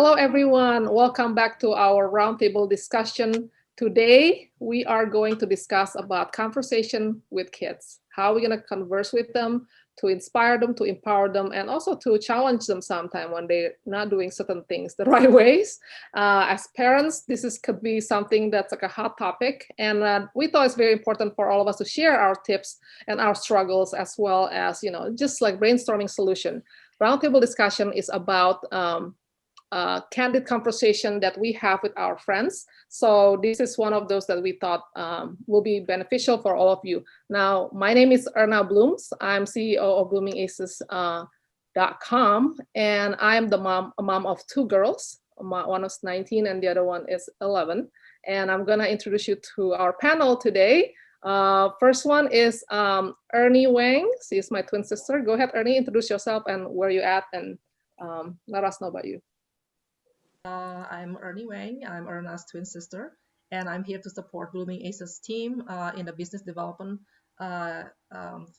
Hello, everyone. Welcome back to our roundtable discussion. Today, we are going to discuss about conversation with kids. How we're going to converse with them to inspire them, to empower them, and also to challenge them sometime when they're not doing certain things the right ways. As parents, could be something that's like a hot topic. And we thought it's very important for all of us to share our tips and our struggles, as well as, just like brainstorming solution. Roundtable discussion is about candid conversation that we have with our friends. So this is one of those that we thought will be beneficial for all of you. Now, my name is Erna Blooms. I'm CEO of BloomingAces.com, and I'm a mom of two girls. One is 19 and the other one is 11. And I'm gonna introduce you to our panel today. First one is Ernie Wang. She's my twin sister. Go ahead, Ernie, introduce yourself and where you at, and let us know about you. I'm Ernie Wang. I'm Erna's twin sister, and I'm here to support Blooming Aces team in the business development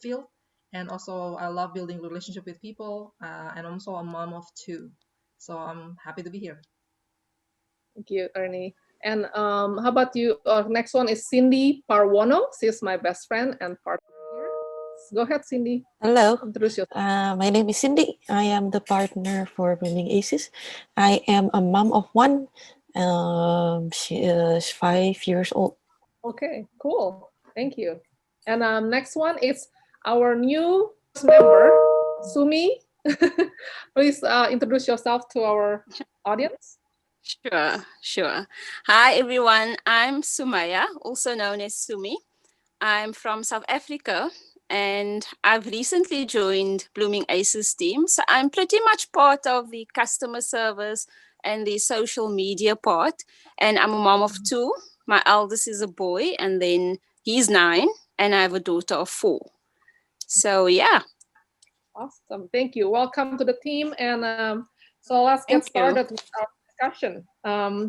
field. And also, I love building relationship with people, and I'm also a mom of two. So I'm happy to be here. Thank you, Ernie. And how about you? Next one is Cindy Parwono. She's my best friend and partner here. Go ahead, Cindy. Hello, Introduce yourself. my name is Cindy. I am the partner for Blooming Aces. I am a mom of one. She is 5 years old. Okay, cool. Thank you. And next one is our new member, Sumi. Please introduce yourself to our audience. Sure. Hi, everyone. I'm Sumaya, also known as Sumi. I'm from South Africa, and I've recently joined Blooming Aces team. So I'm pretty much part of the customer service and the social media part. And I'm a mom of two. My eldest is a boy, and then he's 9, and I have a daughter of 4. So yeah. Awesome. Thank you. Welcome to the team. And so let's get started with our discussion.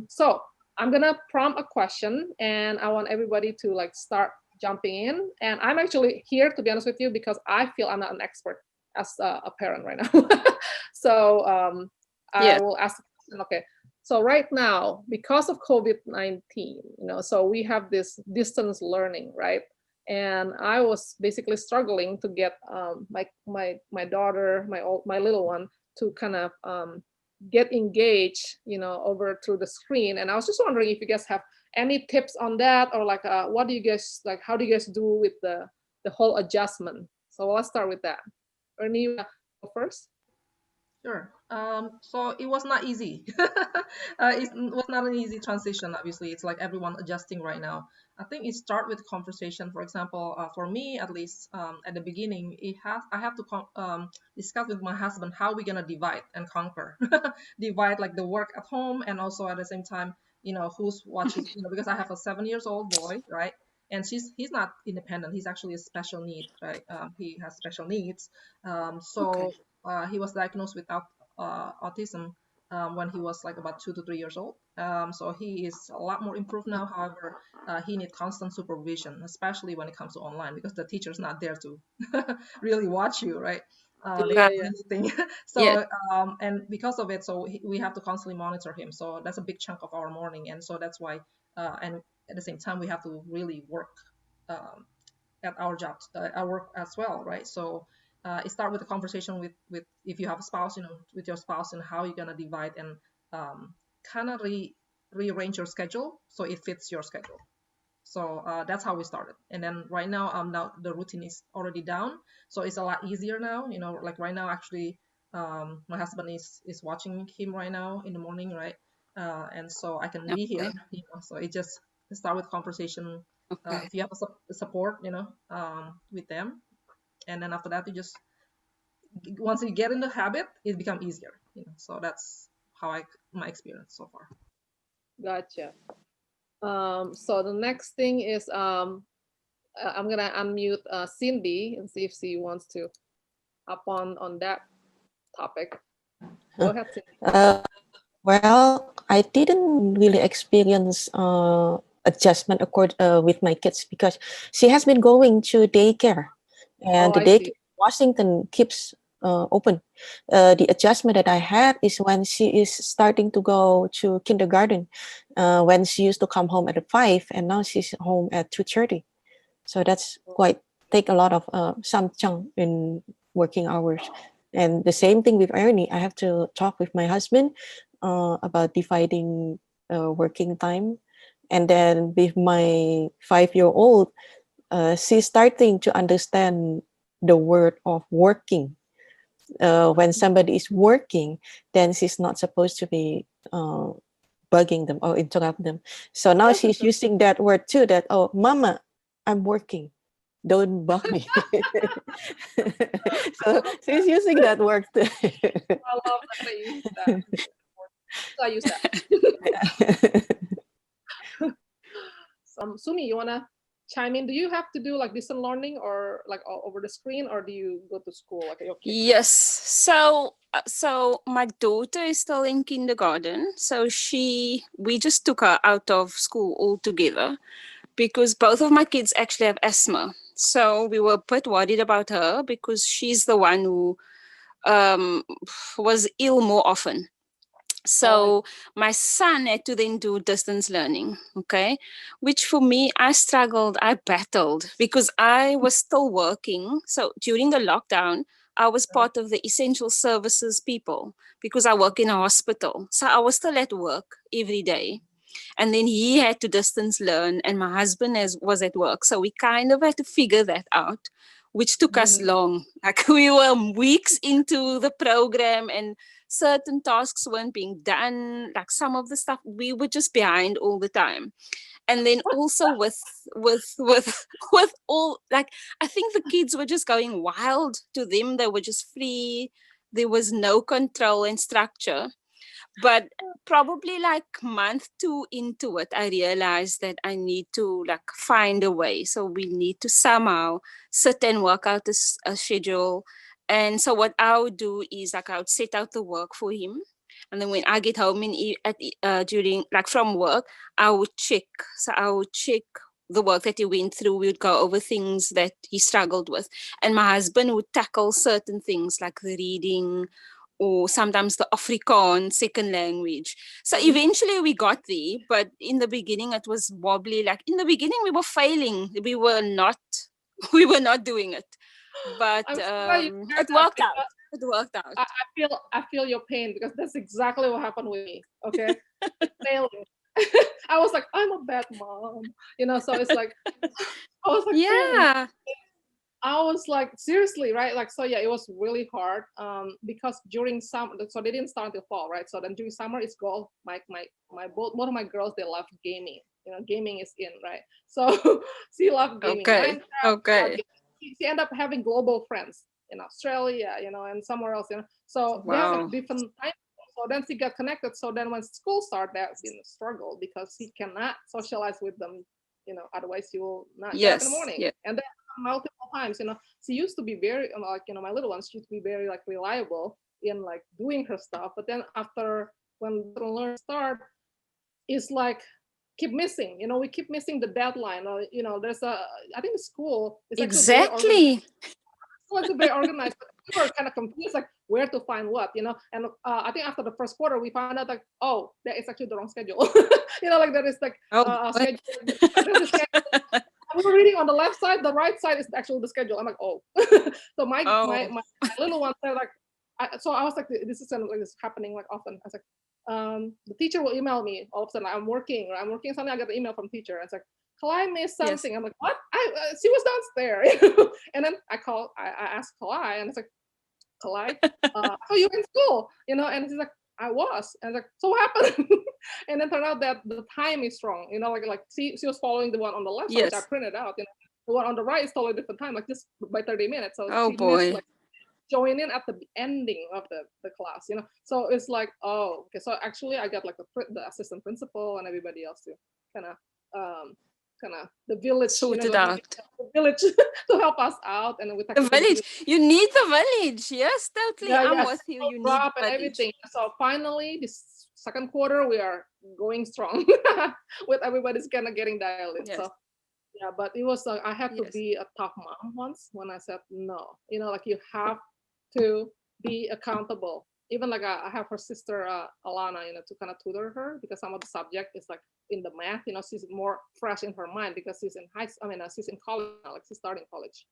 So I'm gonna prompt a question, and I want everybody to start jumping in. And I'm actually here, to be honest with you, because I feel I'm not an expert as a parent right now. So I will ask the question. Okay. So right now, because of COVID-19, so we have this distance learning, right? And I was basically struggling to get my daughter, my little one, to kind of get engaged, over through the screen. And I was just wondering if you guys have any tips on that, or what do you guys how do you guys do with the whole adjustment? So let's start with that. Ernie, go first. Sure. So it was not easy. It was not an easy transition. Obviously, it's like everyone adjusting right now. I think it start with conversation. For example, for me at least, at the beginning, I have to discuss with my husband how we're gonna divide and conquer, divide like the work at home, and also at the same time, who's watching. Because I have a 7-year-old boy, right? And he's not independent. He's actually a special need, right? He has special needs. He was diagnosed with autism when he was like about 2 to 3 years old. So he is a lot more improved now. However, he needs constant supervision, especially when it comes to online, because the teacher's not there to really watch you, right? Anything. So and because of it, so we have to constantly monitor him. So that's a big chunk of our morning, and so that's why. And at the same time, we have to really work at our jobs, our work as well, right? So it start with a conversation with if you have a spouse, with your spouse, and how you're gonna divide and kind of rearrange your schedule so it fits your schedule. So that's how we started. And then right now, now the routine is already down, so it's a lot easier now. Like right now, actually, my husband is watching him right now in the morning, right? And so I can be here. So it just start with conversation. If you have a support, with them, and then after that, you just once you get in the habit, it becomes easier. So that's how my experience so far. Gotcha. So the next thing is I'm gonna unmute Cindy and see if she wants to up on that topic. Go ahead, Cindy. Well, I didn't really experience adjustment with my kids because she has been going to daycare, and the daycare in Washington keeps open. The adjustment that I had is when she is starting to go to kindergarten. When she used to come home at 5, and now she's home at 2:30. So that's quite take a lot of some chunk in working hours. And the same thing with Ernie. I have to talk with my husband about dividing working time. And then with my 5-year-old, she's starting to understand the word of working. When somebody is working, then she's not supposed to be bugging them or interrupt them. So now she's using that word too, that, oh, mama, I'm working. Don't bug me. So she's using that word too. I love that they use that. So I use that. Sumi, you wanna chime in? Do you have to do like distant learning or like over the screen, or do you go to school like your kids? Yes. So my daughter is still in kindergarten. So we just took her out of school altogether because both of my kids actually have asthma. So we were a bit worried about her because she's the one who was ill more often. So my son had to then do distance learning, okay, which for me, I struggled, I battled because I was still working. So during the lockdown, I was part of the essential services people because I work in a hospital. So I was still at work every day. And then he had to distance learn, and my husband was at work. So we kind of had to figure that out, which took us long. Like we were weeks into the program, and certain tasks weren't being done. Like some of the stuff, we were just behind all the time. And then also with all, like, I think the kids were just going wild. To them, they were just free. There was no control and structure. But probably like month 2 into it, I realized that I need to like find a way. So we need to somehow sit and work out a schedule. And so what I would do is like I would set out the work for him. And then when I get home during like from work, I would check. So I would check the work that he went through. We would go over things that he struggled with. And my husband would tackle certain things like the reading, or sometimes the Afrikaans second language. So eventually we got there, but in the beginning it was wobbly. Like in the beginning we were failing. We were not doing it. But it worked out. It worked out. I feel your pain because that's exactly what happened with me. Okay. Failing. I was like, I'm a bad mom. So it's like I was like, yeah. Failing. I was like, seriously, right? Like, so yeah, it was really hard because during summer, so they didn't start until fall, right? So then during summer, it's golf. Both one of my girls, they love gaming. Gaming is in, right? So she loved gaming. Okay. She ended up having global friends in Australia, and somewhere else, So they have like different time. So then she got connected. So then when school started, that's been a struggle because she cannot socialize with them, otherwise she will not get up in the morning. Yeah. And then multiple times, she used to be very like, my little ones, she used to be very like reliable in like doing her stuff. But then after when the learn start, it's like keep missing, we keep missing the deadline. There's I think the school is exactly. It's very organized, but we were kind of confused, like where to find what, And I think after the first quarter, we found out like, oh, that is actually the wrong schedule. Like there is like a schedule. There's a schedule. We were reading on the left side, the right side is actually the schedule. I'm like, oh. So my little one said like, so I was like, this is like this happening like often. I was like, the teacher will email me all of a sudden. I'm working something. I get an email from teacher. It's like, Kalai missed something. Yes. I'm like, what? She was downstairs. And then I asked Kalai, and it's like, Kalai, so you in school, And she's like, I was, and like, so what happened? And then turned out that the time is wrong, like she was following the one on the left, yes. Which I printed out. The one on the right is totally different time, like just by 30 minutes. So she missed like join in at the ending of the class, So it's like, oh, okay. So actually, I got like the assistant principal and everybody else to kind of the village sorted out. The village to help us out, and with the village. You need the village. Yes, totally. Yeah, I'm with you. You need and everything. So finally, this second quarter, we are going strong with everybody's kind of getting dialed in. Yes. So yeah, but it was I had to be a tough mom once when I said no. Like you have to be accountable. Even like I have her sister Alana, to kind of tutor her, because some of the subject is like in the math, she's more fresh in her mind because she's in she's in college now, like she's starting college.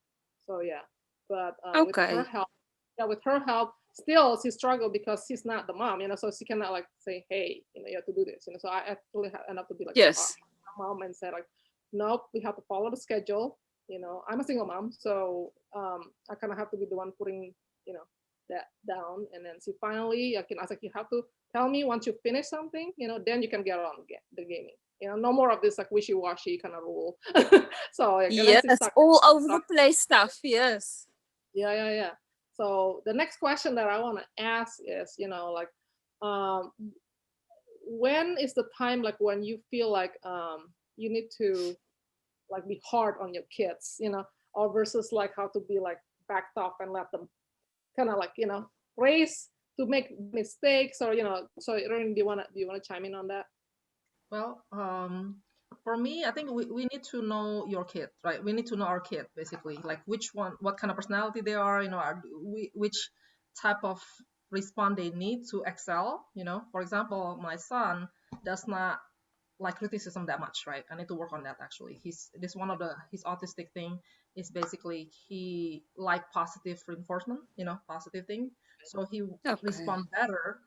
So yeah, but with her help, still she struggled because she's not the mom, so she cannot like say, hey, you have to do this, so I actually end up to be like Yes. mom and said like, nope, we have to follow the schedule. I'm a single mom, so I kind of have to be the one putting that down. And then she finally, I was like, you have to tell me once you finish something, then you can get on the gaming. No more of this like wishy-washy kind of rule. So yes, all over the place stuff. Yes. Yeah. So the next question that I want to ask is, like, when is the time like when you feel like you need to like be hard on your kids, or versus like how to be like backed off and let them kind of like raise to make mistakes, or so Erna, do you want to chime in on that? Well, for me, I think we need to know your kid, right? We need to know our kid, basically, like what kind of personality they are, which type of response they need to excel. For example, my son does not like criticism that much, right? I need to work on that actually. His autistic thing is basically he like positive reinforcement, positive thing. So he respond better,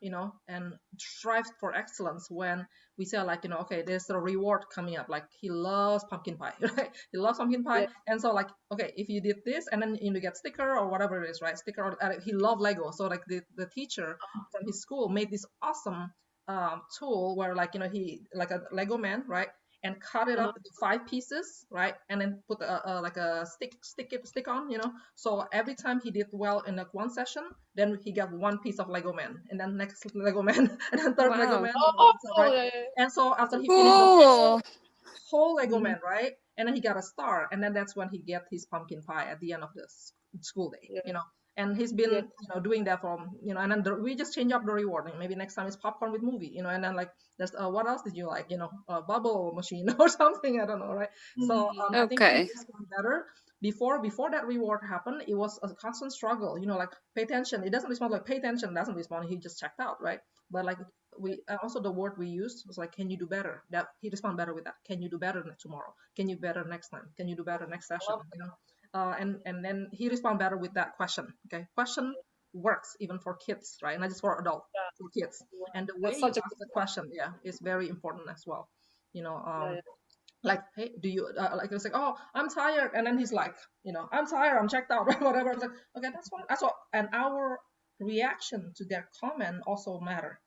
and strives for excellence when we say like, okay, there's a reward coming up. Like he loves pumpkin pie, right? He loves pumpkin pie, and so like, okay, if you did this, and then you get sticker or whatever it is, right? Sticker. Or, he loved Lego, so like the teacher from his school made this awesome tool where like he like a Lego man, right, and cut it up into 5 pieces, right, and then put like a stick on, so every time he did well in like one session, then he got 1 piece of Lego man, and then next Lego man, and then third Lego man, right? And so after he finished the whole Lego man, right, and then he got a star, and then that's when he get his pumpkin pie at the end of the school day, and he's been doing that from and then we just change up the reward. Maybe next time it's popcorn with movie, and then like there's what else did you like, a bubble machine or something, I don't know, right? So I think it's better. Before that reward happened, it was a constant struggle, like pay attention. It doesn't respond, like pay attention doesn't respond, he just checked out, right? But like we also the word we used was like, can you do better? That he respond better with that. Can you do better tomorrow? Can you better next time? Can you do better next session? And then he respond better with that question. Okay, question works even for kids, right? Not just for adults, for kids. And the way you ask the question, is very important as well. Like, hey, do you like? It's like, oh, I'm tired, and then he's like, I'm tired, I'm checked out, right? Whatever. It's like, okay, that's fine. That's all. And our reaction to their comment also matter.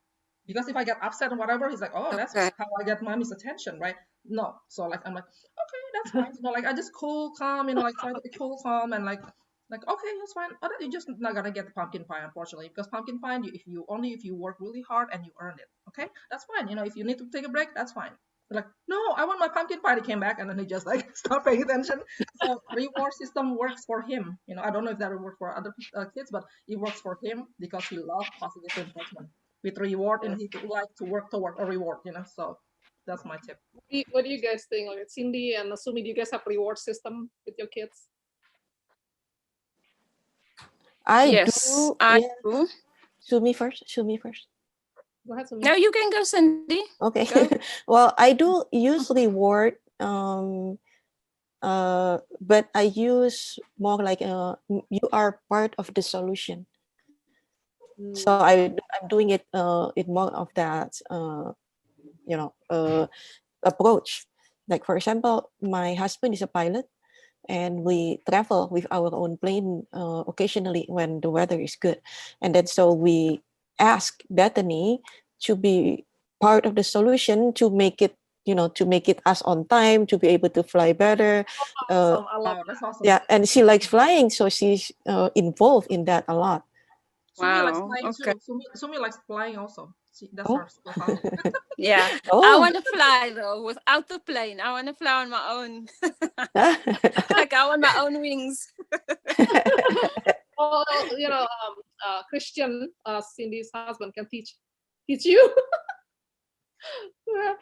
Because if I get upset or whatever, he's like, oh, that's how I get mommy's attention, right? No. So like, I'm like, okay, that's fine. Like I just cool, calm, like try to be cool, calm, and like, okay, that's fine. But you're just not gonna get the pumpkin pie, unfortunately, because pumpkin pie, if you work really hard and you earn it, okay, that's fine. If you need to take a break, that's fine. Like, no, I want my pumpkin pie. He came back, and then he just like stopped paying attention. So reward system works for him. I don't know if that will work for other kids, but it works for him because he loves positive reinforcement with reward, and he like to work toward a reward. So that's my tip. What do you guys think? Like Cindy and Sumi, do you guys have reward system with your kids? I do. Sumi first. Go ahead, Sumi. No, you can go, Cindy. Okay. Well, I do use reward, but I use more like you are part of the solution. So I'm doing it in more of that approach. Like for example, my husband is a pilot, and we travel with our own plane occasionally when the weather is good, and then so we ask Bethany to be part of the solution to make it us on time, to be able to fly better. Awesome. I love that's awesome. Yeah, and she likes flying, so she's involved in that a lot. Sumi likes flying too. Sumi likes flying also. That's her superpower. Yeah. I want to fly though without the plane. I want to fly on my own. Like I want my own wings. Well, Christian, Cindy's husband, can teach you.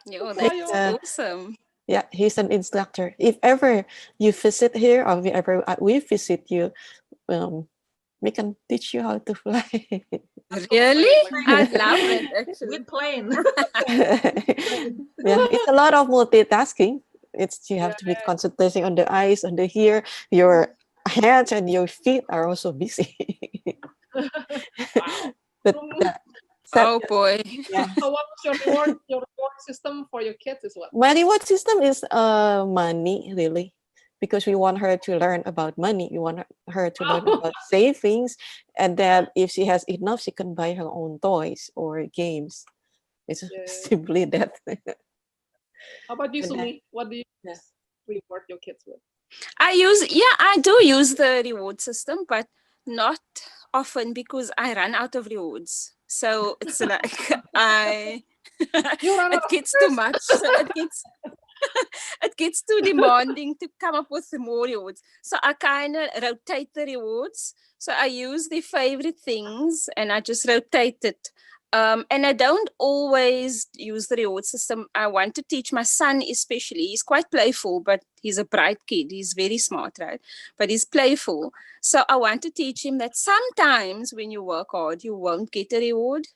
That's awesome. Yeah, he's an instructor. If ever you visit here, or if ever we visit you, We can teach you how to fly. Really? Plane. I'd love it actually. With plane. Yeah, it's a lot of multitasking. It's you have to be Yeah. concentrating on the eyes, on the ear. Your hands and your feet are also busy. Wow. But Oh boy. yeah, So what was your reward system for your kids is what? my reward system is money really, because we want her to learn about money. We want her to learn about savings, and that if she has enough, she can buy her own toys or games. It's Yeah. simply that. How about you, And then- Sumi? What do you Yeah. reward your kids with? I do use the reward system, but not often because I run out of rewards. So it's like You run out it of gets too much. So it gets too demanding to come up with more rewards. So I kind of rotate the rewards. So I use the favorite things and I just rotate it. And I don't always use the reward system. I want to teach my son, especially. He's quite playful, but he's a bright kid. He's very smart, right? But he's playful. So I want to teach him that sometimes when you work hard, you won't get a reward.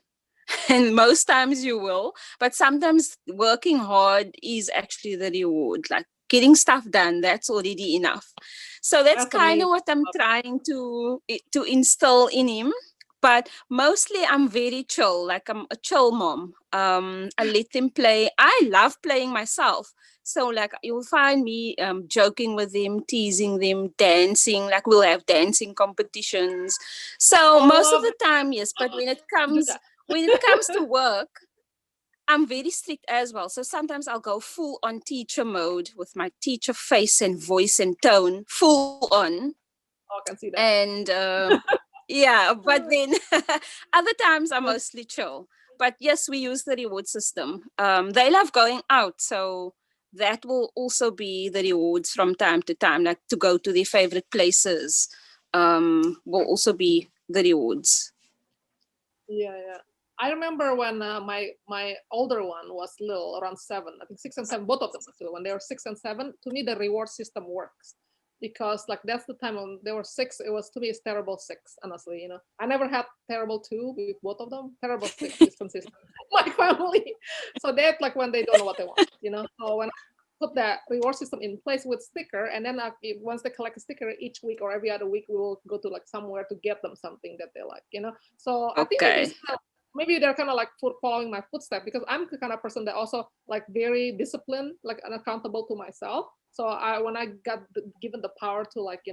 And most times you will, but sometimes working hard is actually the reward, like getting stuff done, that's already enough. So that's That's kind of amazing. what I'm trying to instill in him. But mostly I'm very chill, like I'm a chill mom. I let them play. I love playing myself. So like you'll find me joking with them, teasing them, dancing, like we'll have dancing competitions. So Oh, most of love the time, yes, but when it do comes that. when it comes to work, I'm very strict as well. So sometimes I'll go full on teacher mode with my teacher face and voice and tone, full on. Oh, I can see that. And yeah, but then other times I'm mostly chill. But yes, we use the reward system. They love going out. So that will also be the rewards from time to time, like to go to their favorite places will also be the rewards. Yeah. I remember when my older one was little, around 7, I think 6 and 7, both of them actually. When they were 6 and 7, to me the reward system works because like that's the time when they were 6. It was to me it's terrible 6, honestly. I never had terrible 2 with both of them. Terrible 6 is consistent. My family, so that's like when they don't know what they want. So when I put that reward system in place with sticker, and then once they collect a sticker each week or every other week, we will go to like somewhere to get them something that they like. So I think Okay. maybe they're kind of like following my footsteps because I'm the kind of person that also like very disciplined, like and accountable to myself. So when I got given the power to like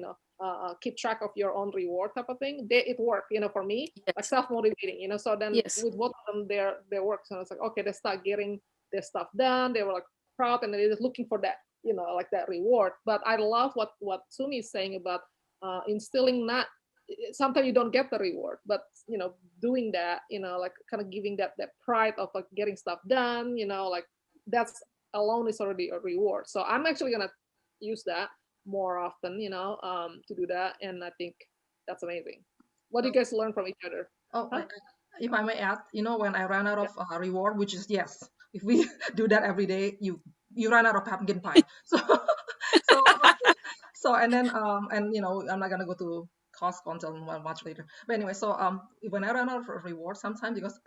keep track of your own reward type of thing, it worked. For me, like Yes. self-motivating. So then Yes. with both of them, their work. So it's like okay, they start getting their stuff done. They were like proud and they're just looking for that, like that reward. But I love what Sumi is saying about instilling not sometimes you don't get the reward, but doing that, like kind of giving that pride of like getting stuff done, like that's alone is already a reward. So I'm actually gonna use that more often, to do that, and I think that's amazing. What do you guys learn from each other? Oh, Huh? if I may add, when I ran out of reward, which is yes, if we do that every day, you run out of pumpkin pie. So so and then and I'm not gonna go to Costco until much later. But anyway, so when I run out of reward sometimes because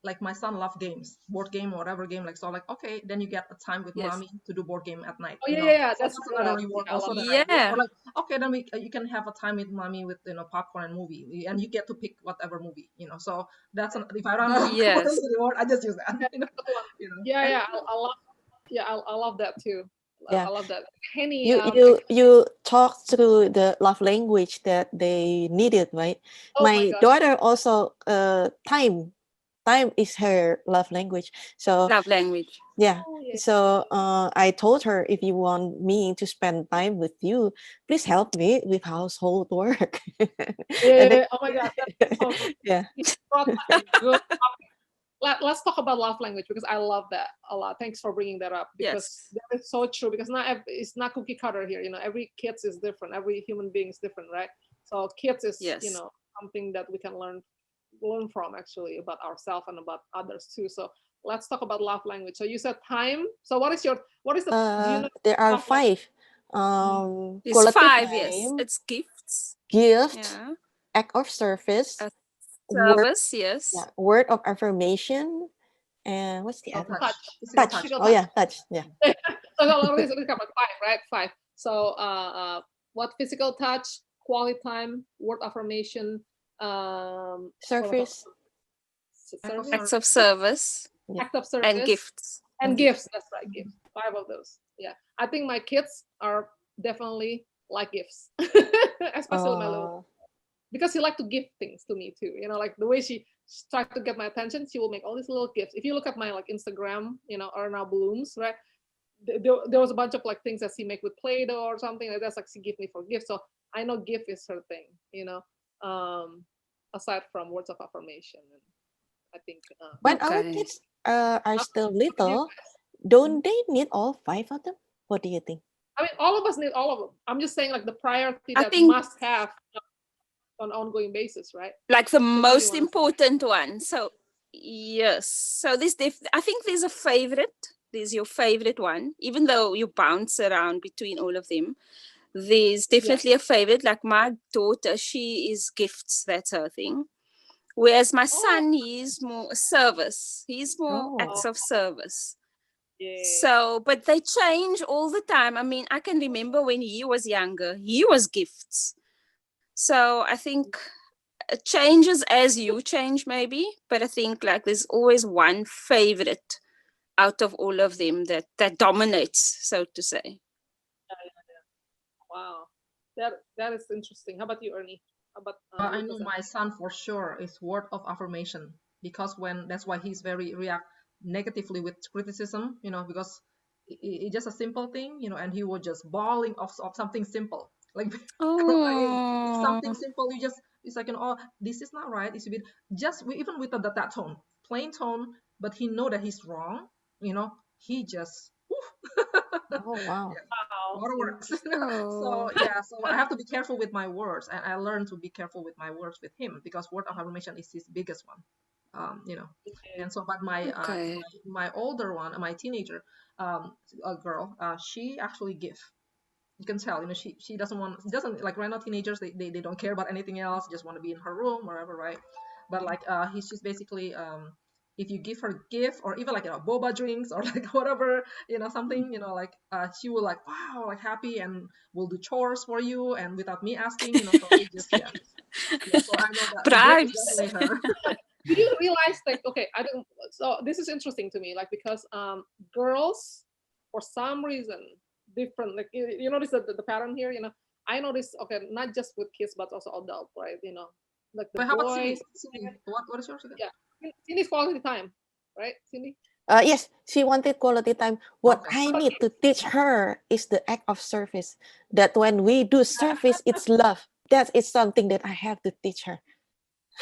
like my son loves games, board game or whatever game, like so like okay, then you get a time with Yes. mommy to do board game at night. Oh yeah, So that's another reward yeah, I also love that that. I Yeah. or like okay, then you can have a time with mommy with popcorn and movie, and you get to pick whatever movie. So that's if I run out of Yes. reward, I just use that. Yeah, good one. Yeah, I love. Yeah, I love that too. Yeah. I love that. Henny, You talk through the love language that they needed, right? oh my My gosh. daughter also time is her love language. So Love language. yeah. Oh, yeah. So I told her, if you want me to spend time with you, please help me with household work. And then, Oh my God. That's so good. yeah. You brought up a good topic. Let's talk about love language because I love that a lot. Thanks for bringing that up because Yes. that is so true. Because it's not cookie cutter here. Every kid is different. Every human being is different, right? So kids is Yes. something that we can learn from actually about ourselves and about others too. So let's talk about love language. So you said time. So what is the do you know There are love language? 5. It's Quality 5, yes. time, It's gifts. gift, Yeah. act of service, A word, service, yes. yeah, word of affirmation, and what's the Oh, other? touch. Touch. Physical Touch. touch. Physical Oh yeah, touch. Yeah. So all these come like five, right? Five. So what physical touch, quality time, word affirmation, Service. Act of service, Acts service. of service Yeah. act of and service, gifts. and gifts. That's right, gifts. Five of those. Yeah, I think my kids are definitely like gifts, especially my little, because she like to give things to me too. You know, like the way she tried to get my attention, she will make all these little gifts. If you look at my like Instagram, you know, Erna Blooms, right? There was a bunch of like things that she make with Play-Doh or something like that's like she give me for gifts. So I know gift is her thing, you know. Aside from words of affirmation, and I think When our Okay. kids are still you little, guys- don't they need all five of them? What do you think? I mean, all of us need all of them. I'm just saying like the priority I that think must have on an ongoing basis, right? like the Sumi, you most want to important one. So yes. So I think there's a favorite. There's your favorite one, even though you bounce around between all of them. There's yeah. definitely a favorite. Like my daughter, she is gifts. That's her thing. Whereas my Oh, son, he's more service. He's more Oh, acts of service. yeah. So, but they change all the time. I mean, I can remember when he was younger, he was gifts. So I think it changes as you change, maybe. But I think like there's always one favorite out of all of them that dominates, so to say. Wow, that is interesting. How about you, Ernie? How about I know Lucas? my son for sure is word of affirmation, because when that's why he's very react negatively with criticism, because it's just a simple thing, and he was just bawling of something simple, like crying. It's Oh, something simple. It's like, oh, this is not right. It's a bit just even with that tone, plain tone, but he know that he's wrong. He just oh wow. Wow, waterworks. So oh, yeah, so I have to be careful with my words, and I learned to be careful with my words with him, because word of affirmation is his biggest one. interesting. And so, but okay. my older one, my teenager, a girl, she actually give. You can tell, she doesn't like right now. Teenagers, they don't care about anything else, just want to be in her room, wherever, right? But like she's basically, if you give her gift, or even like boba drinks, or like whatever, something, like she will like, wow, like happy, and will do chores for you, and without me asking, so it just, yeah, so I know that gift is Bribes. definitely her. Do you realize like okay, I don't. So this is interesting to me, like because girls, for some reason, different. Like you notice the pattern here. I notice okay, not just with kids but also adult, right? Like the But how about Cindy? boys. Cindy, what is yours again? Yeah, Cindy's quality time, right, Cindy? Yes, she wanted quality time. What Okay. I need to teach her is the act of service. That when we do service, it's love. That is something that I have to teach her.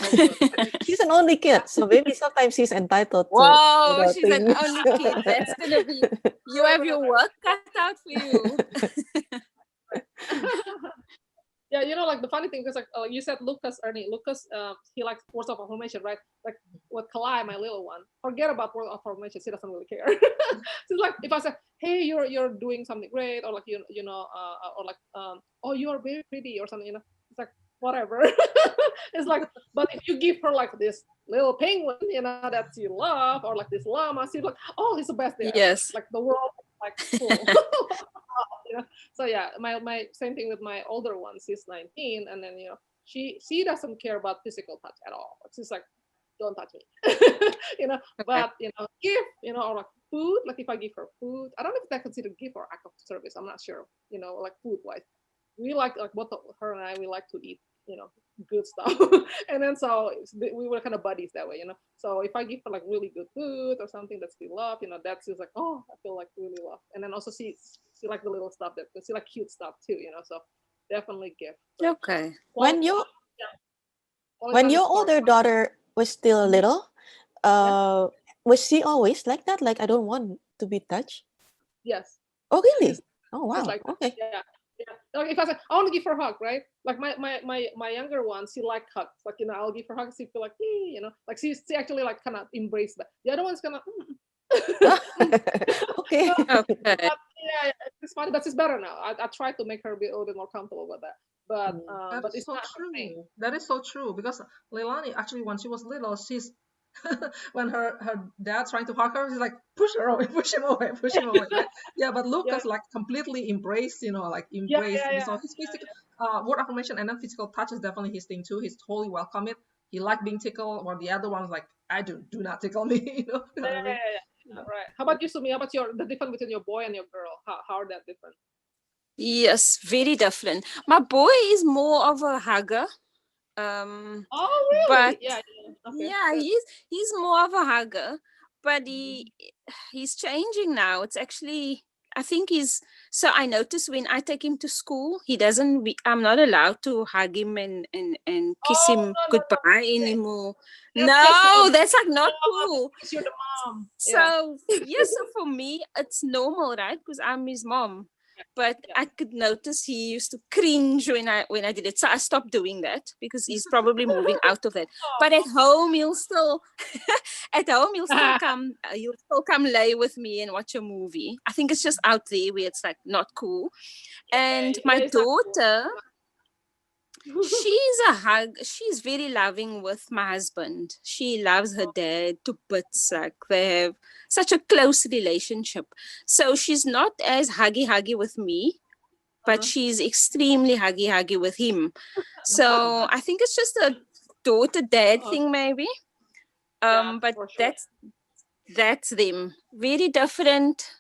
Oh, good. She's an only kid, so maybe sometimes she's entitled to Whoa, she's an things. only kid. That's gonna be, you have your work cut out for you. Yeah, like the funny thing is like you said Lucas, Ernie. Lucas, he likes words of affirmation, right? Like with Kalai, my little one, forget about words of affirmation. She doesn't really care. She's like, if I say, hey, you're doing something great, or like or like oh, you are very pretty, or something, it's like whatever. It's like, but if you give her like this little penguin, that you love, or like this llama, she's like, oh, he's the best day ever. Yes. Like the world is like full. So yeah, my same thing with my older one. She's 19, and then she doesn't care about physical touch at all. She's like, don't touch me. Okay. But gift, or like food. Like if I give her food, I don't know if that considered gift or act of service. I'm not sure. Like food wise, we like both her and I, we like to eat good stuff. And then so we were kind of buddies that way. So if I give her like really good food or something that she love, that's just like, oh, I feel like really love. And then also she like the little stuff that she like cute stuff too. So definitely gift. Okay. when you Yeah, quality when time your is older first. daughter was still little, Yeah. was she always like that? Like I don't want to be touched? Yes. Oh She's really? Oh just wow. like that. Okay. Yeah. Yeah. Like if I say I want to give her a hug, right? Like my younger one, she like hugs. Like I'll give her hugs. She feel like like she actually like kind of embrace that. The other one's gonna. Okay. No, Okay. but yeah, it's funny, but it's better now. I try to make her be a little bit more comfortable with that. but That is it's so not her thing. true. That is so true because Leilani actually, when she was little, she's when her dad trying to hug her, she's like push her away, push him away, push him away, right? Yeah, but Yeah, Lucas like completely embraced, like yeah, embraced. yeah, yeah, So his physical word affirmation and then physical touch is definitely his thing too. He's totally welcome it. He liked being tickled, while the other one's like, I do not tickle me, you know what I mean? yeah. Right. How about you, Sumi? How about the difference between your boy and your girl? How are that different? Yes, very different. My boy is more of a hugger. Um, Oh, but really? Yeah, yeah. Okay, yeah, good. he's more of a hugger, but he's changing now. It's actually, I think he's, so I notice when I take him to school, he doesn't I'm not allowed to hug him and kiss Oh, him no, no, no. goodbye Yeah, anymore. that's because No, that's like not cool. because you're the mom. Yeah. So yes, so for me it's normal, right? Because I'm his mom. But Yeah. I could notice he used to cringe when I did it. So I stopped doing that because he's probably moving out of that. But at home he'll still at home he'll still come lay with me and watch a movie. I think it's just out there where it's like not cool. And Yeah, my it's not cool. daughter, she's very loving with my husband. She loves her dad to bits. Like they have such a close relationship. So she's not as huggy with me, but she's extremely huggy with him. So I think it's just a daughter dad thing maybe. Yeah, But for sure. that's them. Very different.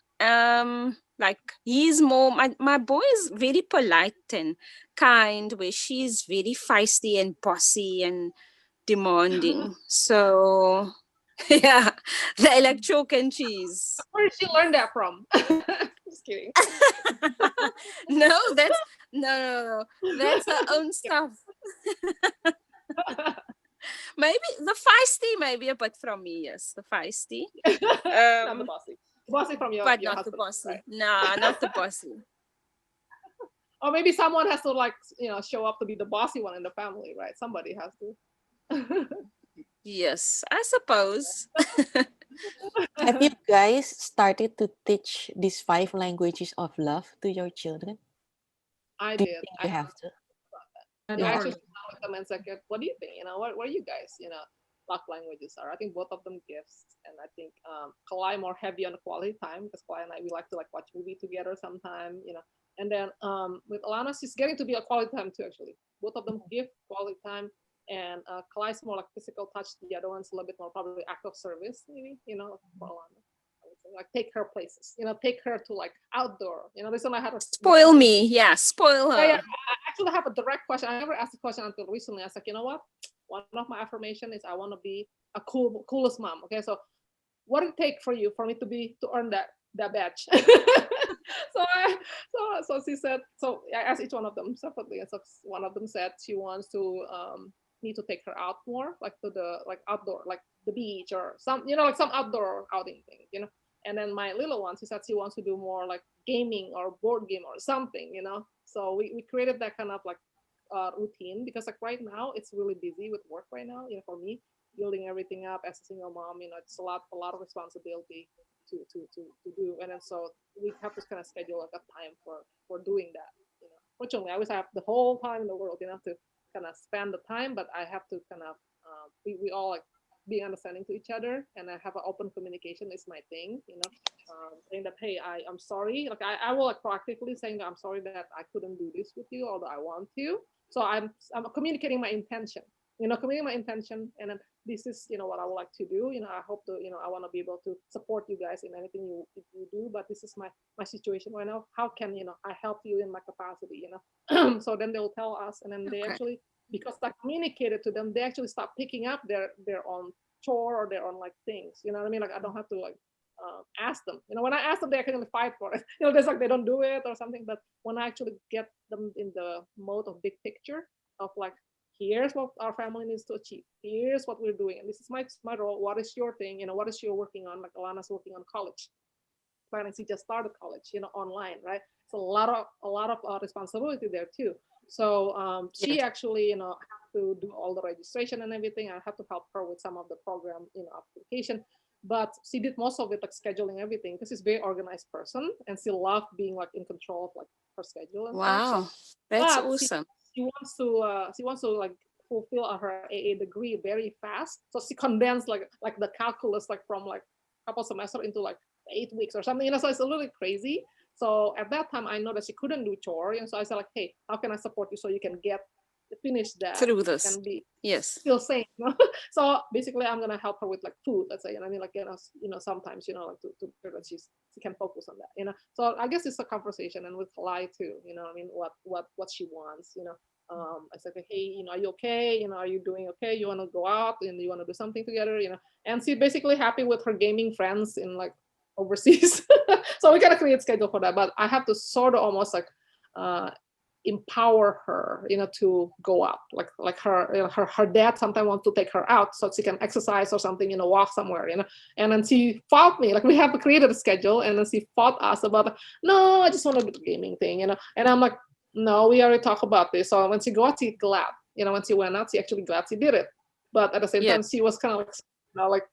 Like he's more my boy is very polite and kind, where she's very feisty and bossy and demanding. So yeah, they like chalk and cheese. Where did she learn that from? Just kidding. No, that's her own stuff. Maybe the feisty, maybe a bit from me, yes, the feisty. Not the bossy. Bossy from your But not the husband, bossy. right? Nah, not the bossy. Or maybe someone has to like show up to be the bossy one in the family, right? Somebody has to. Yes, I suppose. Have you guys started to teach these 5 languages of love to your children? I Do you did. think I you have to? And You I have actually to. sat down with them and said, "What do you think? What are you guys? Love languages are. I think both of them gifts, and I think Kalai more heavy on the quality time because Kalai and I we like to like watch movie together sometime. And then with Alana, she's getting to be a quality time too. Actually, both of them give quality time, and Kalai's more like physical touch. The other one's a little bit more probably act of service, maybe. For Alana. I would say, like take her places, take her to like outdoor. This one I had a Spoil me. Yeah, spoil yeah, yeah. her. I actually have a direct question. I never asked the question until recently. I was like, you know what? One of my affirmation is I want to be a coolest mom. Okay, so what did it take for you for me to earn that badge? So she said. So I asked each one of them separately, and so one of them said she wants to me to take her out more, like to the like outdoor, like the beach or some like some outdoor outing thing. And then my little one, she said she wants to do more like gaming or board game or something. So we created that kind of like routine because like right now it's really busy with work right now. For me, building everything up as a single mom, it's a lot of responsibility to do, and then so we have to kind of schedule like a time for doing that. Fortunately, I always have the whole time in the world, to kind of spend the time, but I have to kind of we all like being understanding to each other, and I have an open communication is my thing. Saying that, hey, I'm sorry, like I will like proactively saying that I'm sorry that I couldn't do this with you, although I want to. So I'm communicating my intention, and then this is what I would like to do. I hope to I want to be able to support you guys in anything you do, but this is my situation right now. How can I help you in my capacity? So then they'll tell us, and then they Okay. actually, because I communicated to them, they actually start picking up their own chore or their own like things. You know what I mean? Like I don't have to like ask them. When I ask them, they actually fight for it. There's like they don't do it or something. But when I actually get them in the mode of big picture of like, here's what our family needs to achieve. Here's what we're doing, and this is my role. What is your thing? What is your working on? Like Alana's working on college. Planning she just started college, online, right? It's a lot of responsibility there too. So she Yes. actually, have to do all the registration and everything. I have to help her with some of the program, application. But she did most of it, like scheduling everything, because she's a very organized person and she loved being like in control of like her schedule and stuff. So, Wow, that's but she awesome. she wants to like fulfill her AA degree very fast. So she condensed like the calculus like from like a couple semester into like 8 weeks or something. So it's a little crazy. So at that time, I know that she couldn't do chore, and so I said like, hey, how can I support you so you can finish that through this? and be Yes. still sane. So basically, I'm gonna help her with like food, let's say, and I mean like sometimes like to that she can focus on that. So I guess it's a conversation, and with Kalai too. I mean what she wants. I said, hey, are you okay? Are you doing okay? You want to go out and you want to do something together? And she's basically happy with her gaming friends in like overseas. So we gotta create schedule for that. But I have to sort of almost like empower her, to go out. Like her dad sometimes wants to take her out so she can exercise or something, walk somewhere, And then she fought me. Like we have created a schedule, and then she fought us about, no, I just want to do the gaming thing, And I'm like, no, we already talked about this. So when she got, she glad, when she went out, she actually glad she did it. But at the same time, she was kind of like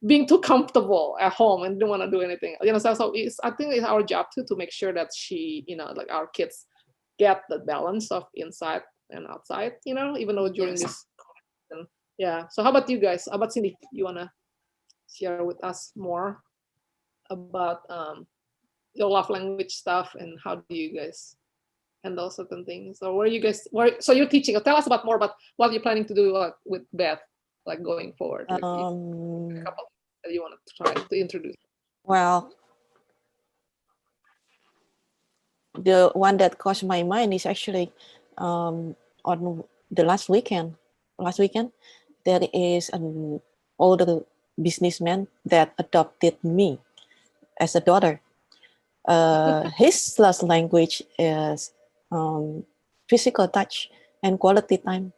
being too comfortable at home and didn't want to do anything. So I think it's our job too to make sure that she, like our kids get the balance of inside and outside, even though during this. Yeah. So how about you guys? How about Cindy? You wanna share with us more about your love language stuff and how do you guys handle certain things? Or so you're teaching? Tell us about more about what you're planning to do with Beth, like going forward. Like a couple that you want to try to introduce. Well, the one that crossed my mind is actually on the last weekend. There is an older businessman that adopted me as a daughter. His last language is physical touch and quality time.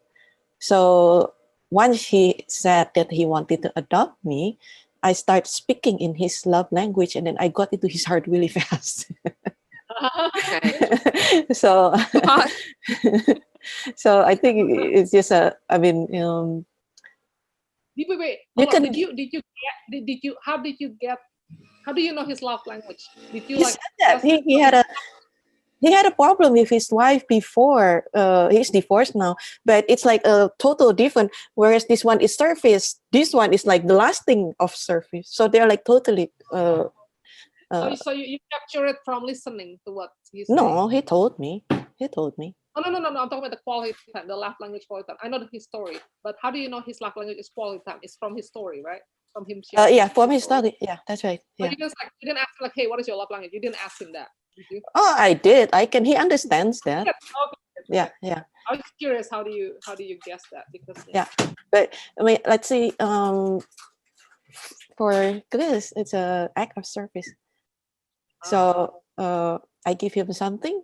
So once he said that he wanted to adopt me, I started speaking in his love language, and then I got into his heart really fast. So so I think it's just I mean, wait. How do you know his love language? Did you like that he had a problem with his wife before. He's divorced now, but it's like a total different. Whereas this one is surface, this one is like the lasting of surface. So they're like totally. So you capture it from listening to what he's saying? No, he told me. No. I'm talking about the quality time, the love language quality time. I know his story, but how do you know his love language is quality time? It's from his story, right? From him sharing. Yeah, from his story. Yeah, that's right. Yeah. So you didn't ask like, hey, what is your love language? You didn't ask him that, did you? Oh, I did. He understands that. Yeah. Okay. Yeah. I was curious, how do you guess that? Because yeah, but I mean, let's see. For Chris, it's an act of service. So I give him something,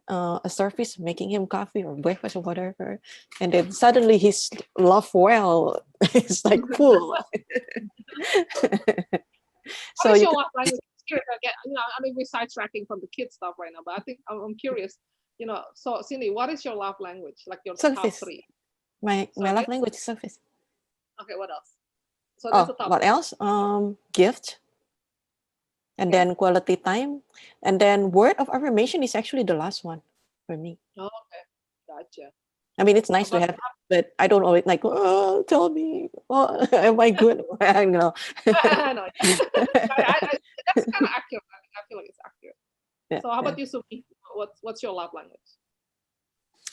a service, making him coffee or breakfast or whatever, and then suddenly his love well is like full. So your love language? I mean, we're sidetracking from the kids stuff right now, but I think I'm curious. So Cindy, what is your love language? Like your top three? My love language is service. Okay, what else? So that's the top. What else? Gift. And then quality time. And then word of affirmation is actually the last one for me. Oh, okay. Gotcha. I mean, it's nice to have, but I don't always like, oh, tell me, am I good? I know. I know. That's kind of accurate. I feel like it's accurate. Yeah, so how about you, Sumi? What's your love language?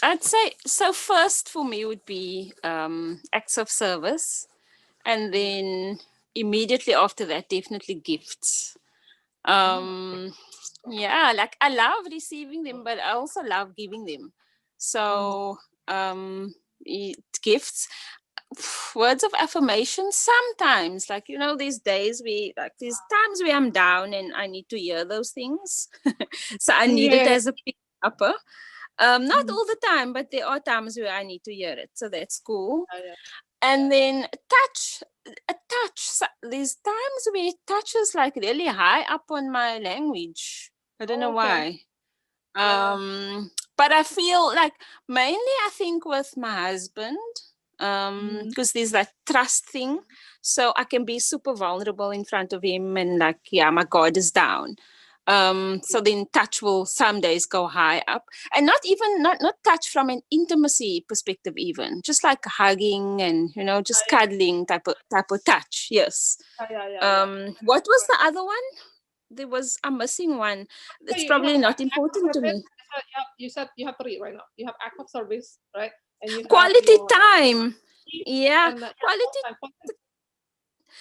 I'd say, so first for me would be acts of service. And then immediately after that, definitely gifts. Yeah, like I love receiving them, but I also love giving them. So gifts, words of affirmation sometimes, like these days there's times where I'm down and I need to hear those things. So I need it as a pick upper. Not all the time, but there are times where I need to hear it, so that's cool. And then touch. There's times where touch is like really high up on my language. I don't know why. But I feel like mainly I think with my husband, because there's that trust thing. So I can be super vulnerable in front of him and like, yeah, my guard is down. So then touch will some days go high up, and not touch from an intimacy perspective, even just like hugging and just cuddling type of touch. Yes. What was the other one? I'm missing one. It's probably not important to me. You said you have 3 right now. You have act of service, right? And you have quality time. Yeah, quality.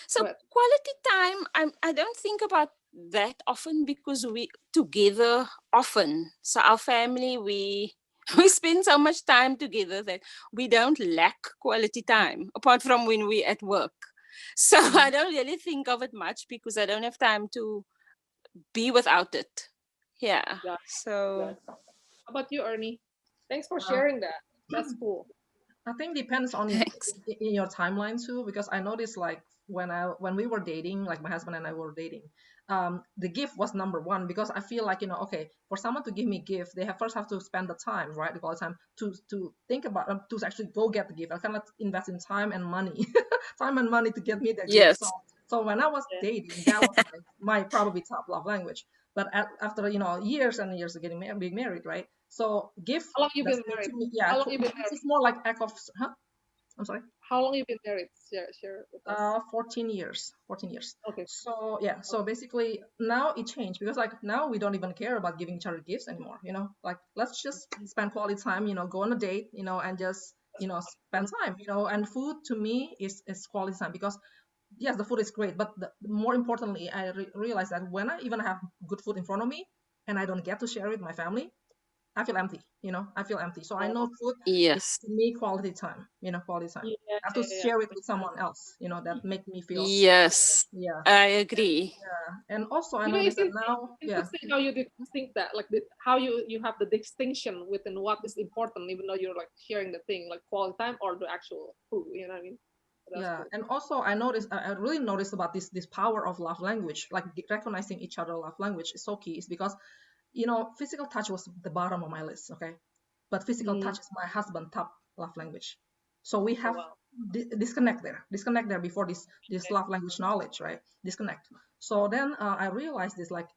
So quality time, I don't think about that often because we together often. So our family, we spend so much time together that we don't lack quality time apart from when we're at work. So I don't really think of it much because I don't have time to be without it. Yeah. So how about you, Ernie? Thanks for sharing that. That's cool. I think depends on in your timeline too, because I noticed like when we were dating, like my husband and I were dating, the gift was number one because I feel like okay, for someone to give me gift, they first have to spend the time, right? The time to think about to actually go get the gift. I cannot invest in time and money, time and money to get me the gift. So when I was dating, that was my probably top love language. But after years and years of being married, right? So gift. How long you been married? Yeah, how long you been married? It's more like act of. Huh? I'm sorry. How long you been married? Share with us. 14 years. 14 years. Okay. So yeah. So basically now it changed because like now we don't even care about giving each other gifts anymore. Like let's just spend quality time. Go on a date. And just spend time. And food to me is quality time because yes, the food is great, but more importantly, I realize that when I even have good food in front of me and I don't get to share it with my family, I feel empty. I feel empty. So I know food is to me quality time. Quality time. I have to share it with someone else. That make me feel. Yes. Yeah. I agree. Yeah, and also I noticed that now. Interesting how you think that, like how you have the distinction within what is important, even though you're like sharing the thing, like quality time or the actual food. You know what I mean? Yeah, and also I really noticed about this power of love language, like recognizing each other love language is so key. Is because physical touch was the bottom of my list, okay? But physical touch is my husband's top love language. So we have disconnect there before this love language knowledge, right? Disconnect. So then I realized this, like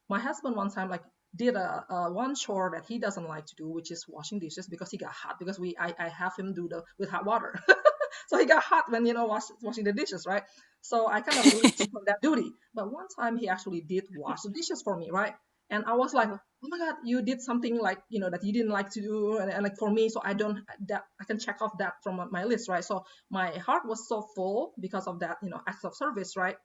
my husband one time like did a one chore that he doesn't like to do, which is washing dishes because he got hot because I have him do with hot water. So he got hot when washing the dishes, right? So I kind of relieved him from that duty. But one time he actually did wash the dishes for me, right? And I was like, oh my God, you did something like that you didn't like to do, and like for me, so I can check off that from my list, right? So my heart was so full because of that, acts of service, right?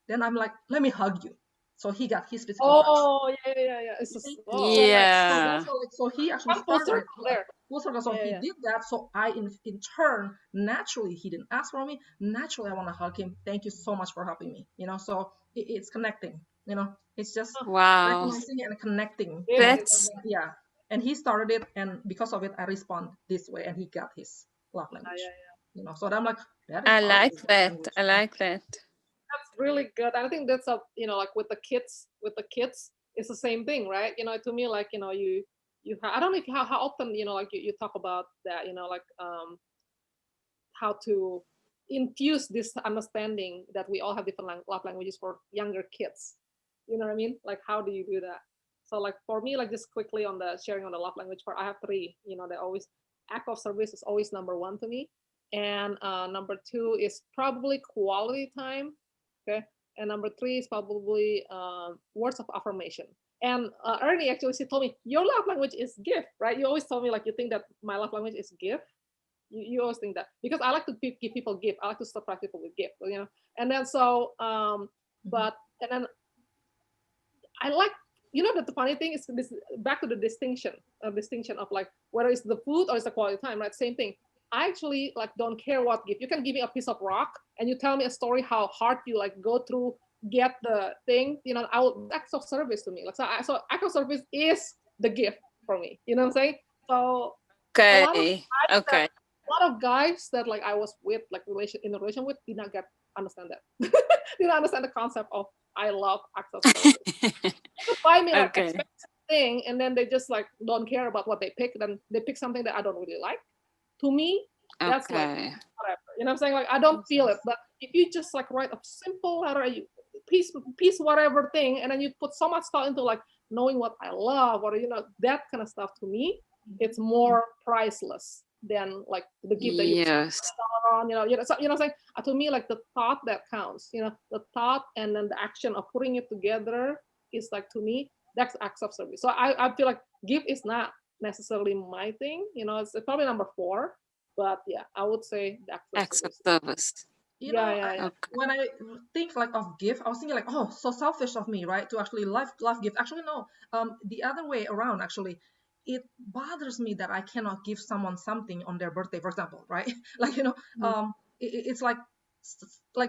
Then I'm like, let me hug you. So he got his physical touch. Oh yeah. Yeah. So he actually started there. So he did that. So I, in turn, naturally, he didn't ask for me. Naturally, I want to hug him. Thank you so much for helping me. So it's connecting. It's just recognizing and connecting. Yeah. And he started it, and because of it, I respond this way, and he got his love language. So I'm like, I like that. I like that. That's really good. I think that's like with the kids, it's the same thing, right? To me, like you I don't know if how often like you talk about that, like how to infuse this understanding that we all have different love languages for younger kids. You know what I mean? Like how do you do that? So like for me, like just quickly on the sharing on the love language part, I have 3. They always act of service is always number 1 to me, and number 2 is probably quality time. Okay. And number 3 is probably words of affirmation. And Ernie actually, she told me, your love language is gift, right? You always told me like you think that my love language is gift. You always think that because I like to give people gift. I like to surprise people with gift, And then so, but and then I like, that the funny thing is this back to the distinction of like whether it's the food or it's the quality time, right? Same thing. I actually like don't care what gift. You can give me a piece of rock and you tell me a story how hard you like go through get the thing. I will acts of service to me. Like so act of service is the gift for me. You know what I'm saying? So okay. A lot of guys that like I was with like in a relation with did not understand that. Didn't understand the concept of I love acts of service. They could buy me like expensive thing and then they just like don't care about what they pick. Then they pick something that I don't really like. To me, that's like whatever. You know what I'm saying? Like I don't feel it. But if you just like write a simple letter, piece whatever thing, and then you put so much thought into like knowing what I love, or that kind of stuff. To me, it's more priceless than like the gift that you on, so, what I'm saying. To me, like the thought that counts, the thought and then the action of putting it together is like, to me, that's acts of service. So I feel like gift is not necessarily my thing, it's probably number 4, but yeah, I would say the acts of service. Yeah. When I think like of gift, I was thinking like, oh, so selfish of me, right? To actually love gift. Actually, no. The other way around, actually. It bothers me that I cannot give someone something on their birthday, for example, right? Like, it's like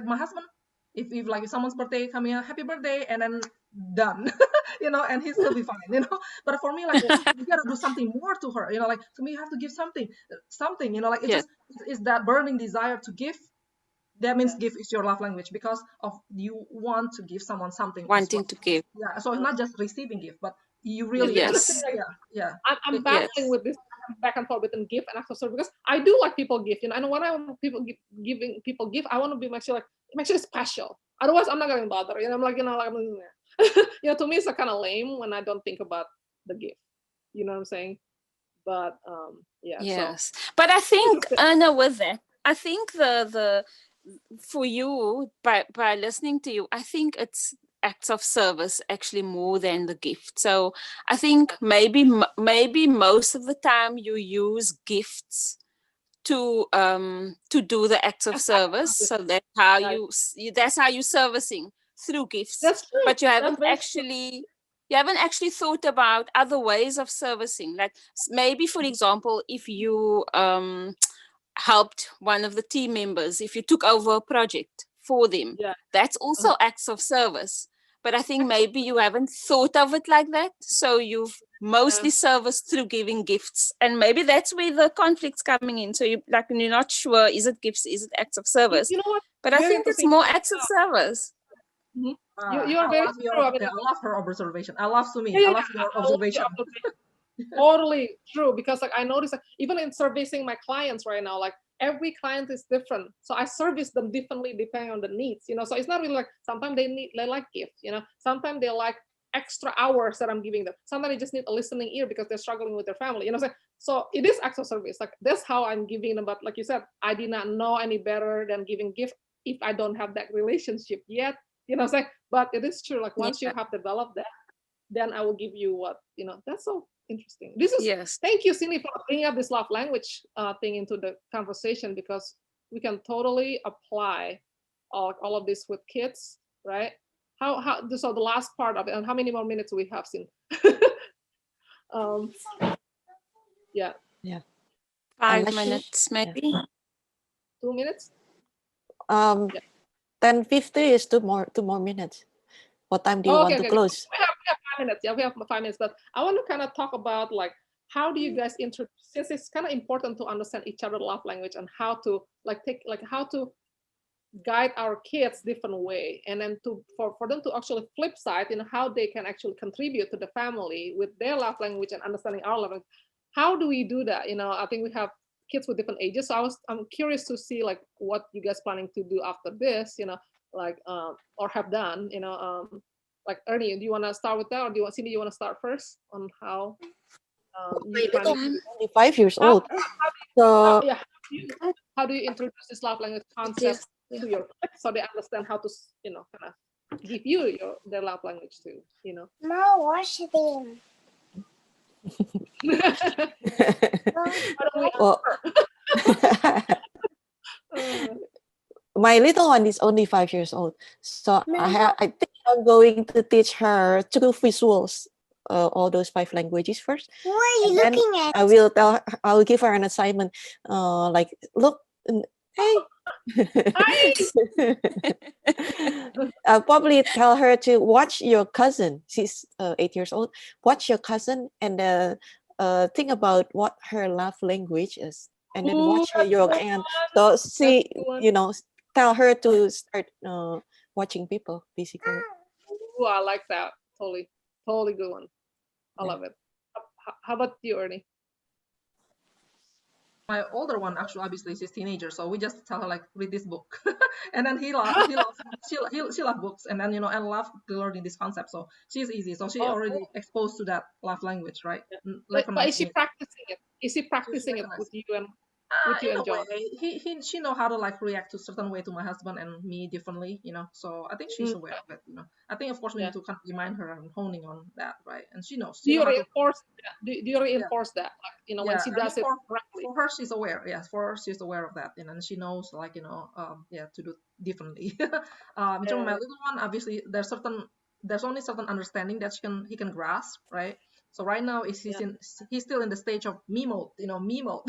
my husband, if like someone's birthday coming up, happy birthday, and then done, and he'll still be fine, But for me, like, you gotta do something more to her, like, to me, you have to give something, like, it's just, it's that burning desire to give. That means give is your love language, because of you want to give someone something. Wanting to give. Yeah, so it's not just receiving gift, but you really yeah. I'm battling with this back and forth between gift and acts of service, because I do like people gift, and when I want people giving people gift, I want to be make sure it's special. Otherwise, I'm not gonna bother. I'm like, to me, it's kind of lame when I don't think about the gift. You know what I'm saying? But yeah. Yes, so. but I think Erna, with that, I think the for you, by listening to you, I think it's acts of service actually more than the gift. So I think maybe most of the time you use gifts to do the acts of service. So that's how that's how you're servicing, through gifts. That's true. But you haven't actually thought about other ways of servicing. Like maybe, for example, if you helped one of the team members, if you took over a project for them, that's also acts of service. But I think maybe you haven't thought of it like that, so you've mostly serviced through giving gifts, and maybe that's where the conflict's coming in. So you're not sure, is it gifts, is it acts of service? You know what? But I think it's more acts of service. You are very true. I love her observation. I love Sumi. I love your observation. Totally true, because like I noticed even in servicing my clients right now, like every client is different, so I service them differently depending on the needs. So it's not really like sometimes they like gifts. Sometimes they like extra hours that I'm giving them. Sometimes they just need a listening ear because they're struggling with their family. So it is acts of service. Like that's how I'm giving them. But like you said, I did not know any better than giving gift if I don't have that relationship yet. But it is true. Like once you have developed that, then I will give you what That's so interesting. This is thank you, Cindy, for bringing up this love language thing into the conversation, because we can totally apply all of this with kids, right? So the last part of it, and how many more minutes do we have, Cindy? Yeah. 5 minutes, maybe. 2 minutes. 10:50 is two more minutes. What time do you want to close? We have 5 minutes. Yeah, we have 5 minutes. But I want to kind of talk about like, how do you guys introduce? Since it's kind of important to understand each other's love language and how to how to guide our kids different way, and then for them to actually flip side, how they can actually contribute to the family with their love language and understanding our love language. How do we do that? I think we have kids with different ages, so I'm curious to see like what you guys planning to do after this, like or have done, like Ernie, do you want to start with that, or do you want Cindy? You want to start first on how? Only 5 years old. So how do you introduce this love language concept to your kids so they understand how to, kind of give you their love language too, No, wash them. well, my little one is only 5 years old, so I think I'm going to teach her through visuals, all those 5 languages first. What are you looking at? I will give her an assignment, like, look, hey. I'll probably tell her to watch your cousin. She's 8 years old. Watch your cousin and think about what her love language is, and then watch your aunt. So see, tell her to start watching people, basically. Ooh, I like that. Totally good one. I love it. How about you, Ernie? my older one, actually, obviously she's teenager, so we just tell her like read this book, and then he loves she loves books, and then and love learning this concept. So she's easy, so she already exposed to that love language, right? Like but is she practicing it? Is she practicing it with you and in a way, she know how to like react to certain way to my husband and me differently, so I think she's aware of it. I think of course we need to kind of remind her and honing on that, right? And she knows. Do you reinforce that? Do you reinforce that, like, when she does it correctly? For her, she's aware. Yes, for her, she's aware of that, and she knows, like, to do differently. In terms of my little one, obviously there's only certain understanding that he can grasp, right? So right now he's still in the stage of me mode, me mode,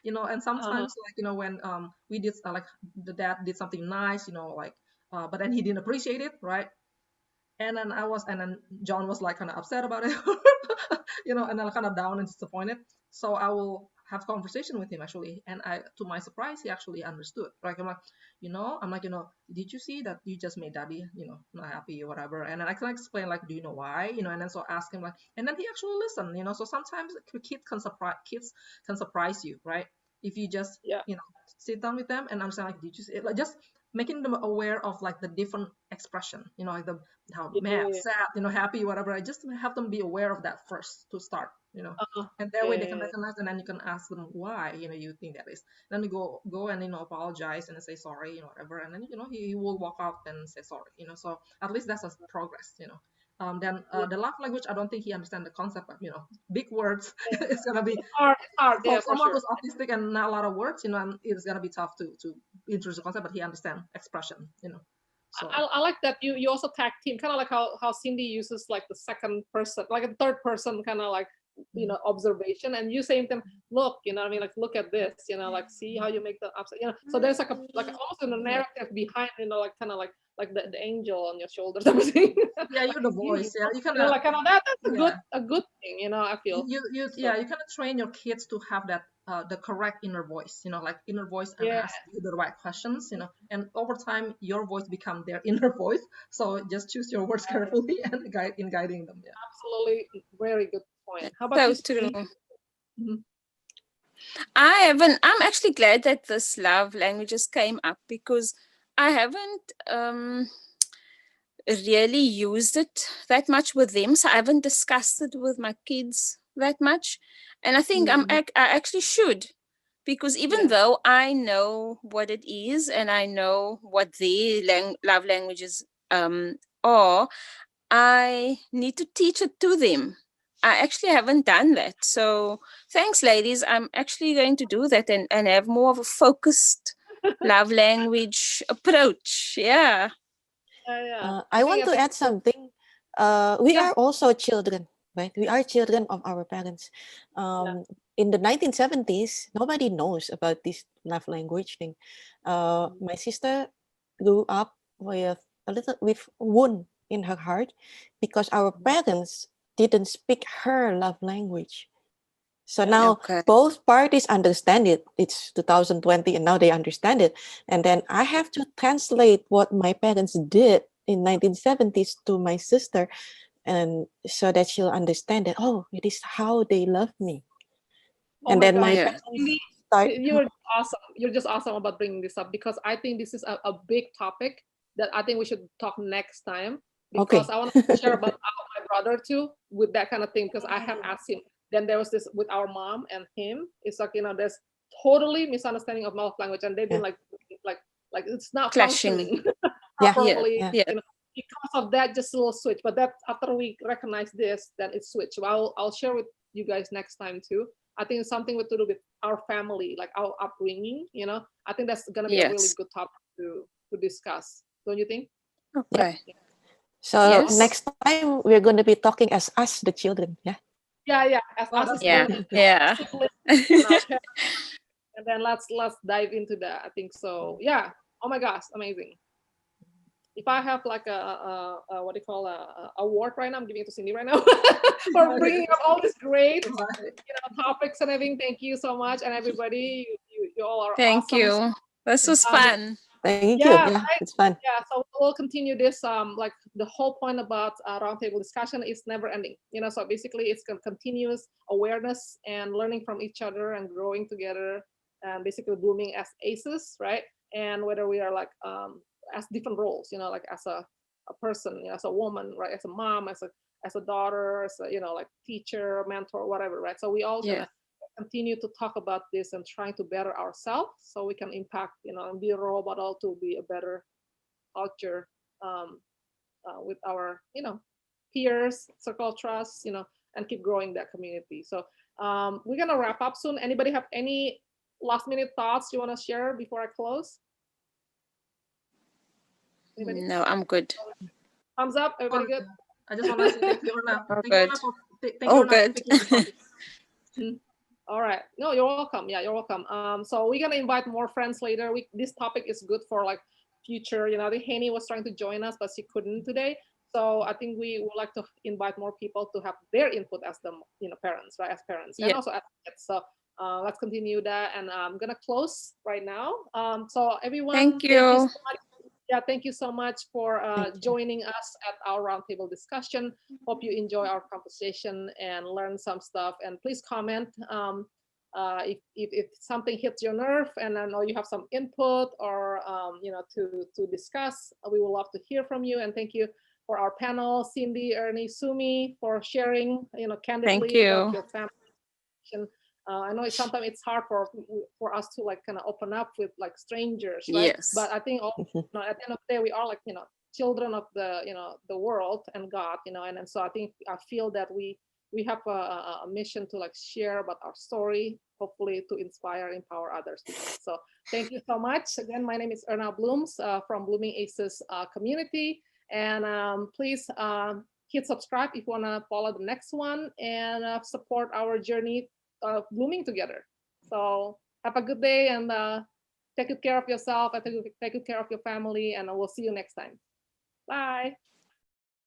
and sometimes like, when we did like the dad did something nice, like, but then he didn't appreciate it, right? And then John was like kind of upset about it, and then kind of down and disappointed. So I will have conversation with him actually, and to my surprise, he actually understood. Right? I'm like, did you see that you just made daddy, not happy or whatever? And then I can explain like, do you know why? And then so ask him like, and then he actually listened. So sometimes kids can surprise you, right? If you just sit down with them and understand like, did you see it? Like, just making them aware of like the different expression, like how mad, sad, happy, whatever. I just have them be aware of that first to start, and that way they can recognize, and then you can ask them why, you think that is. Then you go and apologize and say sorry, whatever, and then he will walk out and say sorry, so at least that's a progress, Then the love language, I don't think he understands the concept of big words. It's gonna be hard. For someone who's autistic and not a lot of words, and it's gonna be tough to introduce the concept, but he understands expression, So I like that you also tag team, kind of like how Cindy uses like the second person, like a third person, kind of like observation, and you saying to them, look, what I mean, like, look at this, like, see how you make the upside, so there's like almost a narrative behind, like kind of like the angel on your shoulder type of thing. Yeah, you're the voice. Yeah, you can like kind of that's a good thing, I feel. You kind of train your kids to have that the correct inner voice, like inner voice, and ask you the right questions, and over time your voice become their inner voice. So just choose your words carefully and guiding them. Yeah, absolutely, very good point. How about you? True. I'm actually glad that this love languages came up, because I haven't really used it that much with them. So I haven't discussed it with my kids that much. And I think I actually should, because even though I know what it is and I know what their love languages are, I need to teach it to them. I actually haven't done that. So thanks, ladies. I'm actually going to do that and have more of a focused love language approach. Yeah. I want to add something. We are also children, right? We are children of our parents. In the 1970s, nobody knows about this love language thing. My sister grew up with with wound in her heart because our parents didn't speak her love language. So now both parties understand it. It's 2020 and now they understand it. And then I have to translate what my parents did in 1970s to my sister, and so that she'll understand that, oh, it is how they love me. And then my family you're awesome. You're just awesome about bringing this up, because I think this is a big topic that I think we should talk next time, because I want to share about my brother too with that kind of thing, because I have asked him. Then there was this with our mom and him. It's like, there's totally misunderstanding of love language, and they've been like it's not functioning properly. Because of that, just a little switch. But that after we recognize this, then it's switched. So I'll share with you guys next time too. I think it's something to do with our family, like our upbringing. I think that's gonna be a really good topic to discuss. Don't you think? Okay. So next time we're going to be talking as us, the children. Yeah. Yeah. As us, yeah. And then let's dive into that. I think so. Yeah. Oh my gosh, amazing. If I have like a what do you call a award right now, I'm giving it to Cindy right now for bringing up all these great topics and everything. Thank you so much, and everybody, you all are Thank awesome. you. This was fun. Thank you. Yeah, Yeah, right. it's fun. Yeah, so we'll continue this. Like the whole point about roundtable discussion is never ending. So basically it's continuous awareness and learning from each other and growing together, and basically blooming as aces, right? And whether we are like as different roles, like as a person, as a woman, right? As a mom, as a daughter, as a like teacher, mentor, whatever, right? So we all Yeah. gonna continue to talk about this and trying to better ourselves so we can impact, and be a role model to be a better culture um, with our, peers, circle of trust, and keep growing that community. So we're gonna wrap up soon. Anybody have any last minute thoughts you want to share before I close? Anybody? No, I'm good. Thumbs up. Oh, Everybody good? I just want to say thank you, Erna. Oh, Thank you, good. Erna, for thank you, Oh, Erna, for good. picking the topic. All right. No, you're welcome. Yeah, you're welcome. So we're gonna invite more friends later. This topic is good for like future. I think Haney was trying to join us, but she couldn't today. So I think we would like to invite more people to have their input as the parents, right? As parents and Yeah. also as kids. So let's continue that, and I'm gonna close right now. So everyone, Thank thank you you. so much. Yeah, thank you so much for Thank you. joining us at our roundtable discussion. Hope you enjoy our conversation and learn some stuff. And please comment if something hits your nerve, and I know you have some input or to discuss. We would love to hear from you. And thank you for our panel, Cindy, Ernie, Sumi, for sharing candidly about you. your family. I know sometimes it's hard for us to like kind of open up with like strangers, right? Yes. But I think at the end of the day, we are like children of the world and God, and so I feel that we have a mission to like share about our story, hopefully to inspire, empower others. So thank you so much. Again, my name is Erna Blooms from Blooming Aces community, and please hit subscribe if you want to follow the next one and support our journey of blooming together. So have a good day, and take good care of yourself and take good care of your family, and we'll see you next time. Bye.